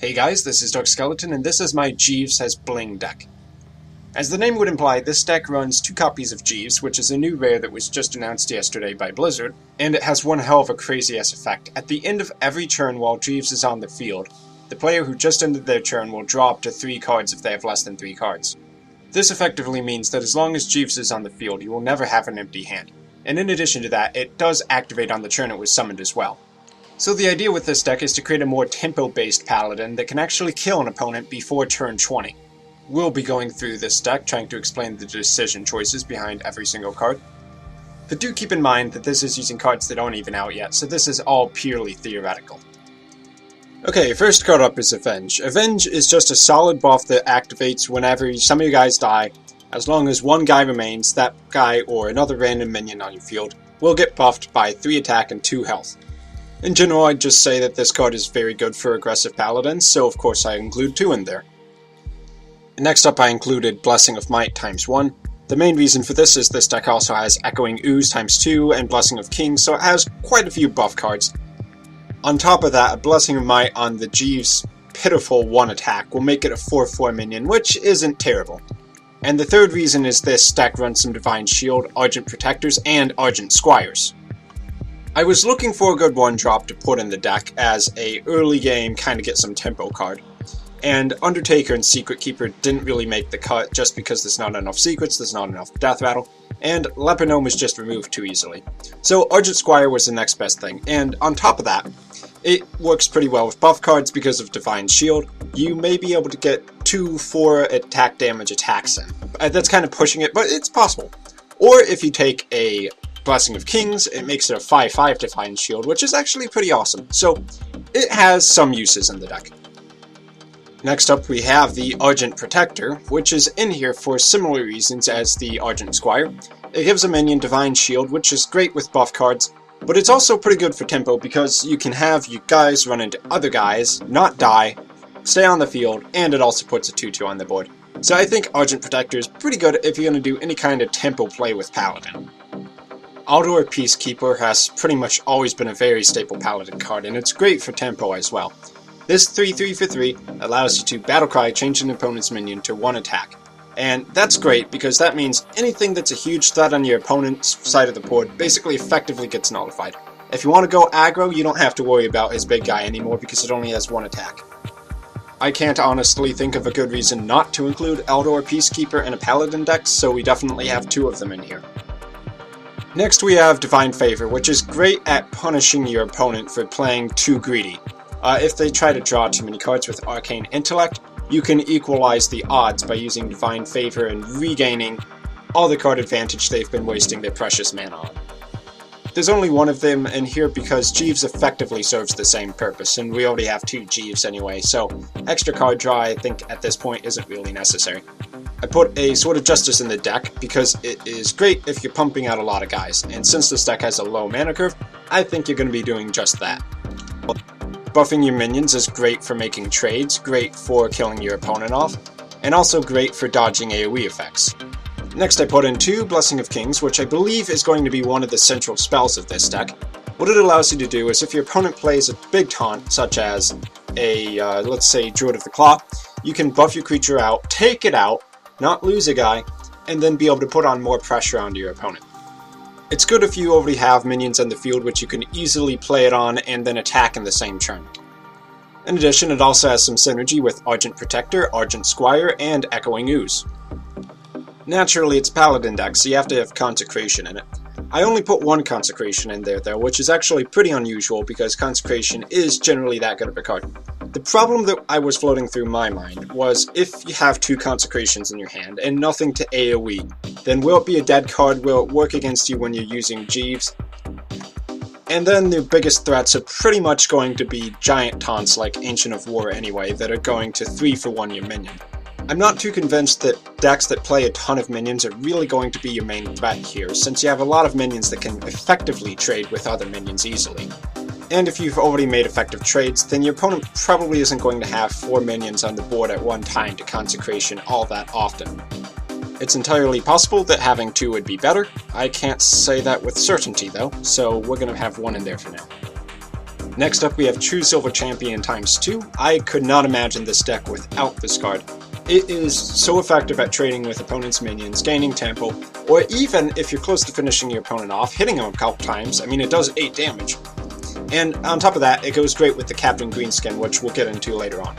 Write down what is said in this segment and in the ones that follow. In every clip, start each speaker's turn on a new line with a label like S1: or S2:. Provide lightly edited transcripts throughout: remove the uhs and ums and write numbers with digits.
S1: Hey guys, this is Dark Skeleton, and this is my Jeeves has Bling deck. As the name would imply, this deck runs 2 copies of Jeeves, which is a new rare that was just announced yesterday by Blizzard, and it has one hell of a crazy-ass effect. At the end of every turn while Jeeves is on the field, the player who just ended their turn will draw up to 3 cards if they have less than 3 cards. This effectively means that as long as Jeeves is on the field, you will never have an empty hand. And in addition to that, it does activate on the turn it was summoned as well. So the idea with this deck is to create a more tempo-based paladin that can actually kill an opponent before turn 20. We'll be going through this deck, trying to explain the decision choices behind every single card. But do keep in mind that this is using cards that aren't even out yet, so this is all purely theoretical. Okay, first card up is Avenge. Avenge is just a solid buff that activates whenever some of your guys die. As long as one guy remains, that guy or another random minion on your field will get buffed by 3 attack and 2 health. In general, I'd just say that this card is very good for aggressive paladins, so of course I include 2 in there. Next up I included Blessing of Might ×1. The main reason for this is this deck also has Echoing Ooze ×2 and Blessing of Kings, so it has quite a few buff cards. On top of that, a Blessing of Might on the Jeeves' pitiful 1 attack will make it a 4/4 minion, which isn't terrible. And the third reason is this deck runs some Divine Shield, Argent Protectors, and Argent Squires. I was looking for a good 1-drop to put in the deck as a early game kinda get some tempo card. And Undertaker and Secret Keeper didn't really make the cut just because there's not enough secrets, there's not enough Death Rattle, and Leper Gnome was just removed too easily. So Argent Squire was the next best thing, and on top of that, it works pretty well with buff cards because of Divine Shield. You may be able to get 2/4 attack damage attacks in. That's kind of pushing it, but it's possible. Or if you take a Blessing of Kings, it makes it a 5/5 Divine Shield, which is actually pretty awesome. So it has some uses in the deck. Next up we have the Argent Protector, which is in here for similar reasons as the Argent Squire. It gives a minion Divine Shield, which is great with buff cards, but it's also pretty good for tempo because you can have you guys run into other guys, not die, stay on the field, and it also puts a 2/2 on the board. So I think Argent Protector is pretty good if you're going to do any kind of tempo play with Paladin. Outdoor Peacekeeper has pretty much always been a very staple Paladin card, and it's great for tempo as well. This 3/3 for 3 allows you to Battlecry, change an opponent's minion to 1 attack. And that's great because that means anything that's a huge threat on your opponent's side of the board basically effectively gets nullified. If you want to go aggro, you don't have to worry about his big guy anymore because it only has 1 attack. I can't honestly think of a good reason not to include Eldor Peacekeeper in a Paladin deck, so we definitely have 2 of them in here. Next we have Divine Favor, which is great at punishing your opponent for playing too greedy. If they try to draw too many cards with Arcane Intellect, you can equalize the odds by using Divine Favor and regaining all the card advantage they've been wasting their precious mana on. There's only 1 of them in here because Jeeves effectively serves the same purpose, and we already have 2 Jeeves anyway, so extra card draw I think at this point isn't really necessary. I put a Sword of Justice in the deck because it is great if you're pumping out a lot of guys, and since this deck has a low mana curve, I think you're going to be doing just that. Buffing your minions is great for making trades, great for killing your opponent off, and also great for dodging AoE effects. Next I put in 2 Blessing of Kings, which I believe is going to be one of the central spells of this deck. What it allows you to do is if your opponent plays a big taunt, such as a, let's say, Druid of the Claw, you can buff your creature out, take it out, not lose a guy, and then be able to put on more pressure onto your opponent. It's good if you already have minions on the field which you can easily play it on and then attack in the same turn. In addition, it also has some synergy with Argent Protector, Argent Squire, and Echoing Ooze. Naturally, it's Paladin deck, so you have to have Consecration in it. I only put 1 Consecration in there though, which is actually pretty unusual because Consecration is generally that good of a card. The problem that I was floating through my mind was if you have 2 Consecrations in your hand and nothing to AoE, then will it be a dead card? Will it work against you when you're using Jeeves? And then the biggest threats are pretty much going to be giant taunts like Ancient of War anyway, that are going to 3 for 1 your minion. I'm not too convinced that decks that play a ton of minions are really going to be your main threat here, since you have a lot of minions that can effectively trade with other minions easily. And if you've already made effective trades, then your opponent probably isn't going to have 4 minions on the board at one time to Consecration all that often. It's entirely possible that having 2 would be better. I can't say that with certainty though, so we're going to have 1 in there for now. Next up we have True Silver Champion ×2. I could not imagine this deck without this card. It is so effective at trading with opponent's minions, gaining tempo, or even if you're close to finishing your opponent off, hitting him a couple times. I mean, it does 8 damage. And on top of that, it goes great with the Captain Greenskin, which we'll get into later on.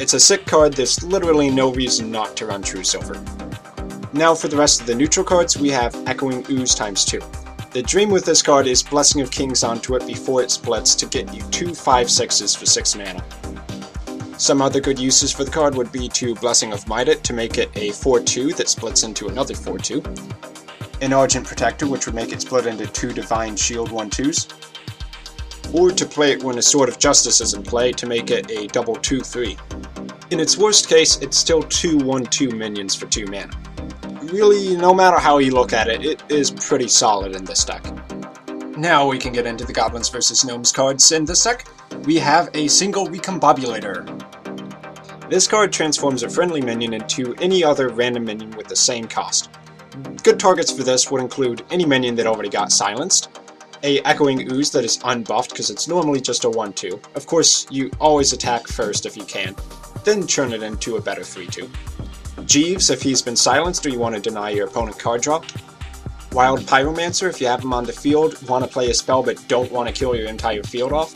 S1: It's a sick card, there's literally no reason not to run True Silver. Now for the rest of the neutral cards, we have Echoing Ooze ×2. The dream with this card is Blessing of Kings onto it before it splits to get you 2 5/6s for 6 mana. Some other good uses for the card would be to Blessing of Might it to make it a 4/2 that splits into another 4/2. An Argent Protector, which would make it split into 2 Divine Shield 1/2s. Or to play it when a Sword of Justice is in play to make it a double 2/3. In its worst case, it's still 2 1/2 minions for 2 mana. Really, no matter how you look at it, it is pretty solid in this deck. Now we can get into the Goblins vs Gnomes cards. In this deck, we have a single Recombinator. This card transforms a friendly minion into any other random minion with the same cost. Good targets for this would include any minion that already got silenced, a Echoing Ooze that is unbuffed because it's normally just a 1/2. Of course, you always attack first if you can, then turn it into a better 3/2. Jeeves if he's been silenced or you want to deny your opponent card draw. Wild Pyromancer if you have him on the field, want to play a spell but don't want to kill your entire field off.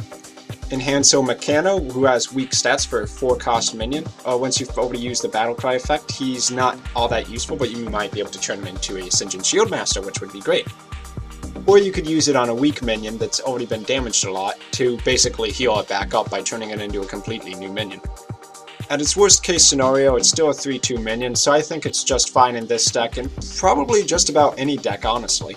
S1: Meccano, who has weak stats for a 4-cost minion. Once you've already used the Battle Cry effect, he's not all that useful, but you might be able to turn him into a Sinjin Shieldmaster, which would be great. Or you could use it on a weak minion that's already been damaged a lot to basically heal it back up by turning it into a completely new minion. At its worst case scenario, it's still a 3/2 minion, so I think it's just fine in this deck, and probably just about any deck, honestly.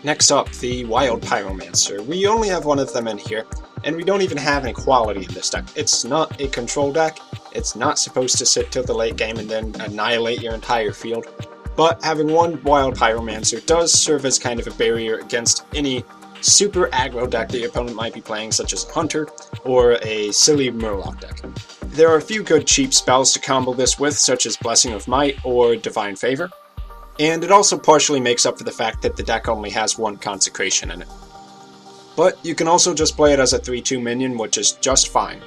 S1: Next up, the Wild Pyromancer. We only have one of them in here, and we don't even have any quality in this deck. It's not a control deck, it's not supposed to sit till the late game and then annihilate your entire field, but having one Wild Pyromancer does serve as kind of a barrier against any super aggro deck that your opponent might be playing, such as a Hunter or a silly Murloc deck. There are a few good cheap spells to combo this with, such as Blessing of Might or Divine Favor, and it also partially makes up for the fact that the deck only has one Consecration in it. But you can also just play it as a 3/2 minion, which is just fine.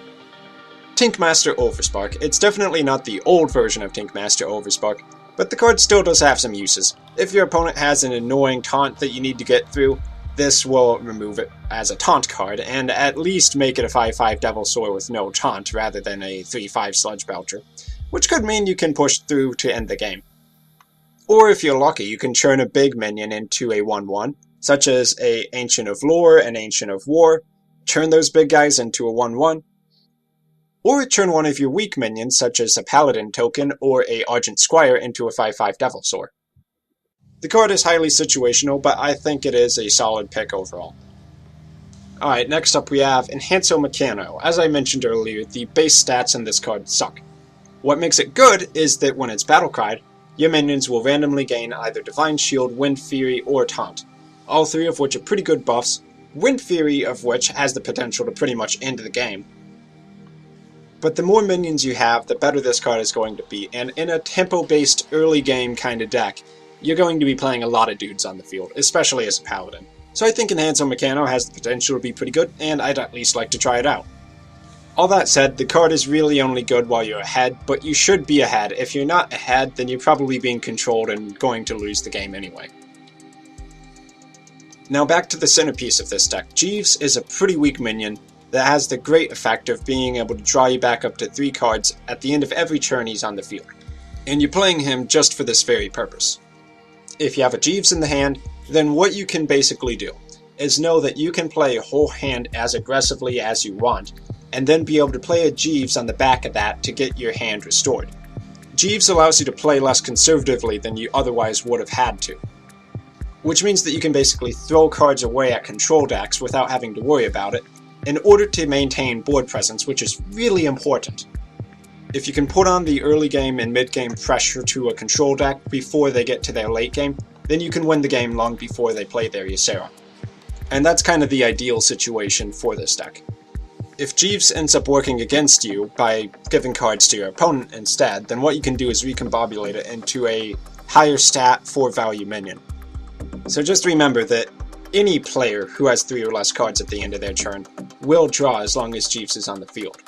S1: Tinkmaster Overspark. It's definitely not the old version of Tinkmaster Overspark, but the card still does have some uses. If your opponent has an annoying taunt that you need to get through, this will remove it as a taunt card, and at least make it a 5/5 Devil Soar with no taunt, rather than a 3/5 Sludge Belcher, which could mean you can push through to end the game. Or if you're lucky, you can churn a big minion into a 1/1, such as a Ancient of Lore and Ancient of War, turn those big guys into a 1/1, or turn one of your weak minions, such as a Paladin token or a Argent Squire, into a 5/5 Devil Soar. The card is highly situational, but I think it is a solid pick overall. Alright, next up we have Meccano. As I mentioned earlier, the base stats in this card suck. What makes it good is that when it's battlecried, your minions will randomly gain either Divine Shield, Wind Fury, or Taunt, all three of which are pretty good buffs, Wind Fury of which has the potential to pretty much end the game. But the more minions you have, the better this card is going to be, and in a tempo-based early game kind of deck, you're going to be playing a lot of dudes on the field, especially as a Paladin. So I think Meccano has the potential to be pretty good, and I'd at least like to try it out. All that said, the card is really only good while you're ahead, but you should be ahead. If you're not ahead, then you're probably being controlled and going to lose the game anyway. Now back to the centerpiece of this deck. Jeeves is a pretty weak minion that has the great effect of being able to draw you back up to 3 cards at the end of every turn he's on the field. And you're playing him just for this very purpose. If you have a Jeeves in the hand, then what you can basically do is know that you can play a whole hand as aggressively as you want, and then be able to play a Jeeves on the back of that to get your hand restored. Jeeves allows you to play less conservatively than you otherwise would have had to, which means that you can basically throw cards away at control decks without having to worry about it, in order to maintain board presence, which is really important. If you can put on the early game and mid game pressure to a control deck before they get to their late game, then you can win the game long before they play their Ysera. And that's kind of the ideal situation for this deck. If Jeeves ends up working against you by giving cards to your opponent instead, then what you can do is recombobulate it into a higher stat 4 value minion. So just remember that any player who has 3 or less cards at the end of their turn will draw as long as Jeeves is on the field.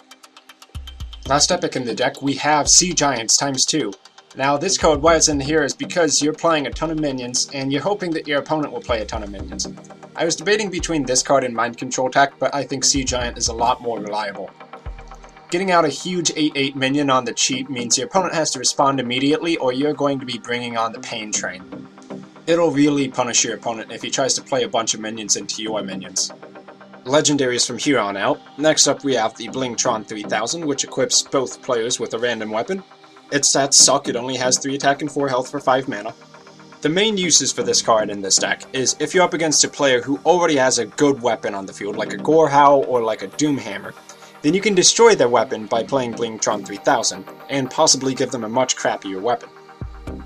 S1: Last epic in the deck, we have Sea Giants ×2. Now this card, why it's in here, is because you're playing a ton of minions, and you're hoping that your opponent will play a ton of minions. I was debating between this card and Mind Control Tech, but I think Sea Giant is a lot more reliable. Getting out a huge 8/8 minion on the cheap means your opponent has to respond immediately, or you're going to be bringing on the pain train. It'll really punish your opponent if he tries to play a bunch of minions into your minions. Legendaries from here on out. Next up we have the Blingtron 3000, which equips both players with a random weapon. Its stats suck, it only has 3 attack and 4 health for 5 mana. The main uses for this card in this deck is if you're up against a player who already has a good weapon on the field, like a Gorehowl or like a Doomhammer, then you can destroy their weapon by playing Blingtron 3000, and possibly give them a much crappier weapon.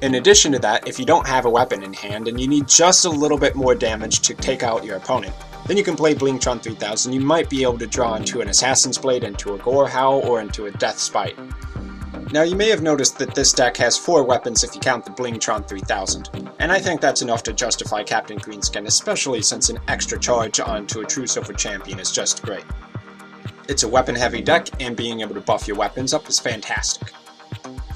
S1: In addition to that, if you don't have a weapon in hand and you need just a little bit more damage to take out your opponent, then you can play Blingtron 3000. You might be able to draw into an Assassin's Blade, into a Gorehowl, or into a Death Spite. Now you may have noticed that this deck has 4 weapons if you count the Blingtron 3000, and I think that's enough to justify Captain Greenskin, especially since an extra charge onto a True Silver Champion is just great. It's a weapon-heavy deck, and being able to buff your weapons up is fantastic.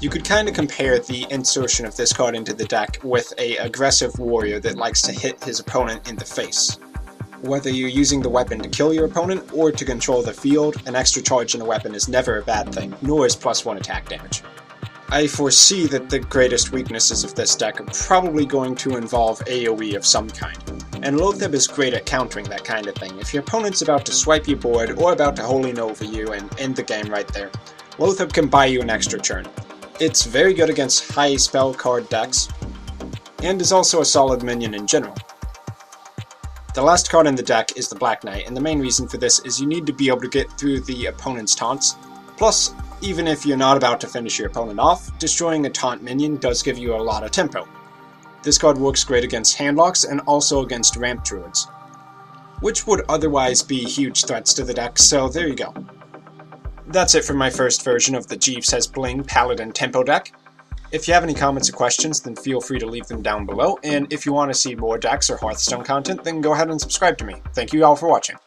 S1: You could kind of compare the insertion of this card into the deck with an aggressive warrior that likes to hit his opponent in the face. Whether you're using the weapon to kill your opponent or to control the field, an extra charge in a weapon is never a bad thing, nor is +1 attack damage. I foresee that the greatest weaknesses of this deck are probably going to involve AoE of some kind, and Lotha is great at countering that kind of thing. If your opponent's about to swipe your board or about to Holy Nova you and end the game right there, Lotha can buy you an extra turn. It's very good against high spell card decks, and is also a solid minion in general. The last card in the deck is the Black Knight, and the main reason for this is you need to be able to get through the opponent's taunts. Plus, even if you're not about to finish your opponent off, destroying a taunt minion does give you a lot of tempo. This card works great against handlocks and also against ramp druids, which would otherwise be huge threats to the deck, so there you go. That's it for my first version of the Jeeves has Bling, Pallet, and Tempo deck. If you have any comments or questions, then feel free to leave them down below, and if you want to see more decks or Hearthstone content, then go ahead and subscribe to me. Thank you all for watching.